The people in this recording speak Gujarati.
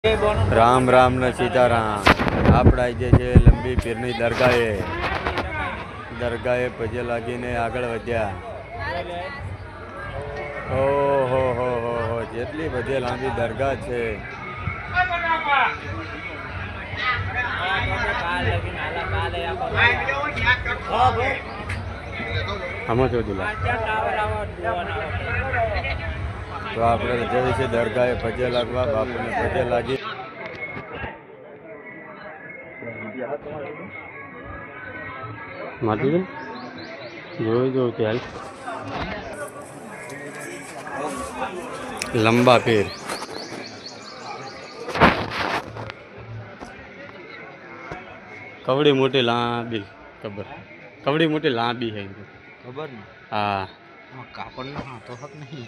રામ રામ ને સીતારામ। આપણા જે છે લંબી પીરની દરગાહે પગે લાગીને આગળ વધ્યા। ઓહો હો જેટલી બધી લાંબી દરગાહ છે। આમાં જો દુલા તો આપણે જઈએ છીએ દરગાહે પગે લાગવા। બાપુને પગે લાગી માટી જો ત્યાર લંબા પીર કવડી મોટી લાંબી કવડી મોટી લાંબી है खबर नहीं। हाँ कापड़ ना हाथों हक नहीं।